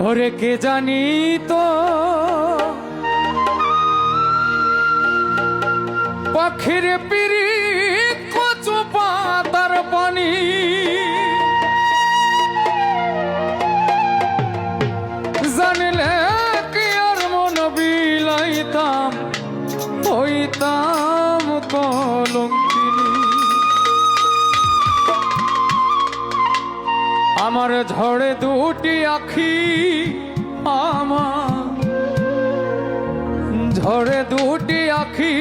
ওরে কে জানি তো পাখির পিরি কচু পাতার পানি জানলে কি আর মন বিলাইতাম হইতাম কলঙ্কিনী। আমার ঝড়ে দুটি আখি, আমার ঝড়ে দুটি আখি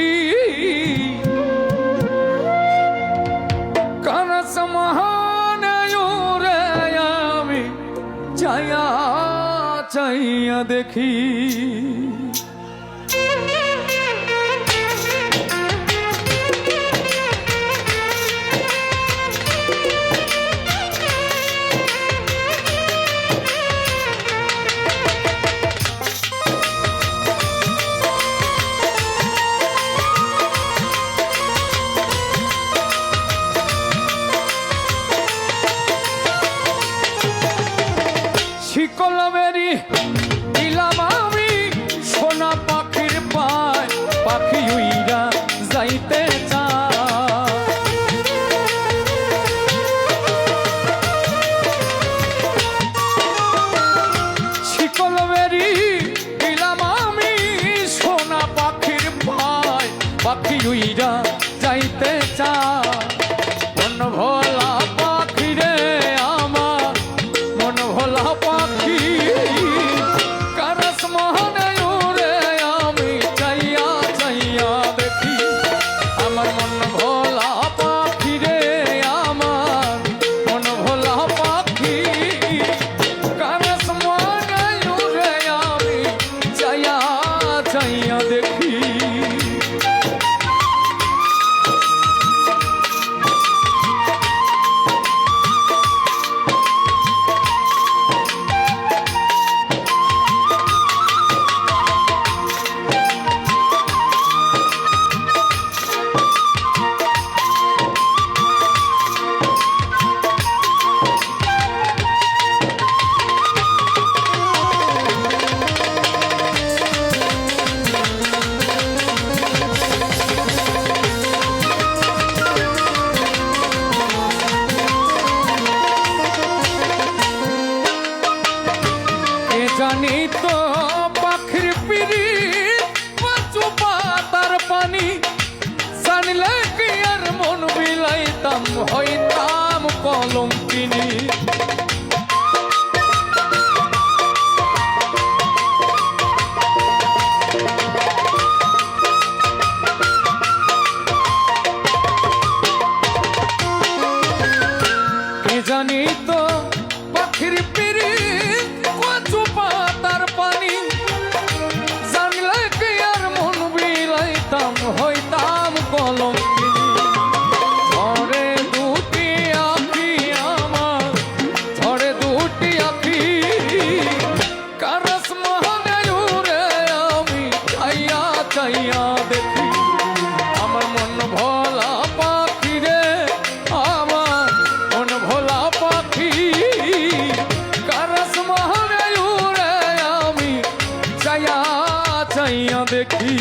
কানস মহানয়ুরে আমি চাইয়া চাইয়া দেখি। শিকল বেরি দিলাম আমি সোনা পাখির পায়, পাখি উইরা যাইতে চায়। শিকল বেরি দিলাম আমি সোনা পাখির পায়, পাখি উইরা যাইতে চায়। মন ভোলা পাখি রে আমার, মন ভোলা পাখি কারস মহানয়ুরে আমি চাইয়া চাইয়া দেখি। আমার মন ভোলা পাখি রে আমার, মন ভোলা পাখি কারস মহানয়ুরে আমি চাইয়া চাইয়া দেখি। জানি তো পাখির পিরি কচু পাতার পানি জানলে কি আর মন বিলাইতাম হইতাম কলঙ্কিনী। কে জানি তো পাখির পিরি কচু পাতার পানি জানলে কি আর মন বিলাইতাম হইতাম কলঙ্কিনী। ঝড়ে দুটি আখি আমার, ঝড়ে দুটি আখি কারস মহানয়ুরে আমি চাইয়া চাইয়া দেখি। আমার মন ভোলা পাখি রে আমার, মন ভোলা পাখি কারস মহানয়ুরে আমি চাইয়া চাইয়া দেখি।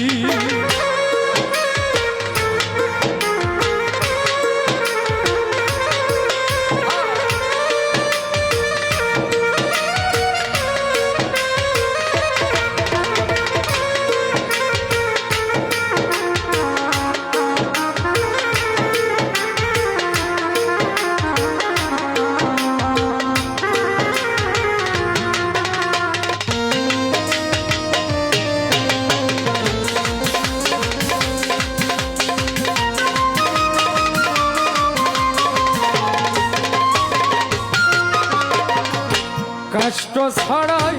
কষ্ট ছাড়াই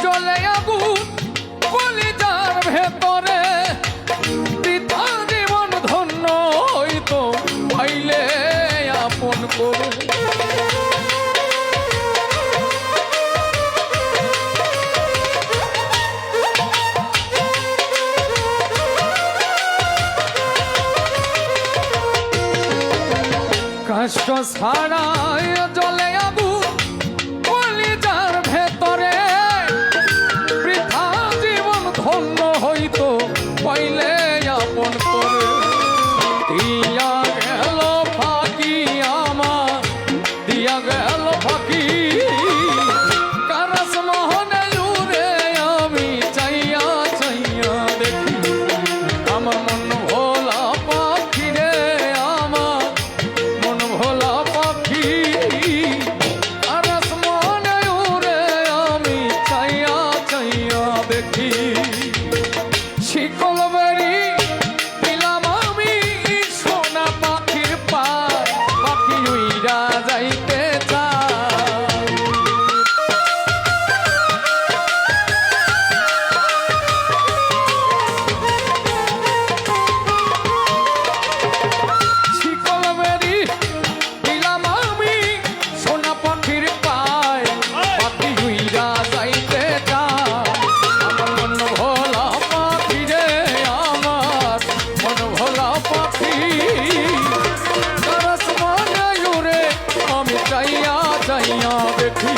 চলে আগুন কলিজার ভেতরে, বৃথা জীবন ধন্য হইতো পাইলে আপন করে। কষ্ট ছাড়াই জ্বলে আগুন কলিজার ভেতরে, ফাঁকি কারাস মোহনে উড়ে আমি চাইয়া চাইয়া দেখি আমার মন ভোলা পাখি রে আমার মন ভোলা পাখি কারাস মোহনে উড়ে আমি চাইয়া চাইয়া দেখি শিকল বেরি দিলাম আমি সোনা পাখির পায় পাখি উইরা যাইতে চায় শিকল বেরি দিলাম আমি সোনা পাখির পায় পাখি উইরা যাইতে চায় আমার মন ভোলা পাখি রে আমার মন ভোলা পাখি কারাস মানে উড়ে আমি চাইয়া চাইয়া দেখি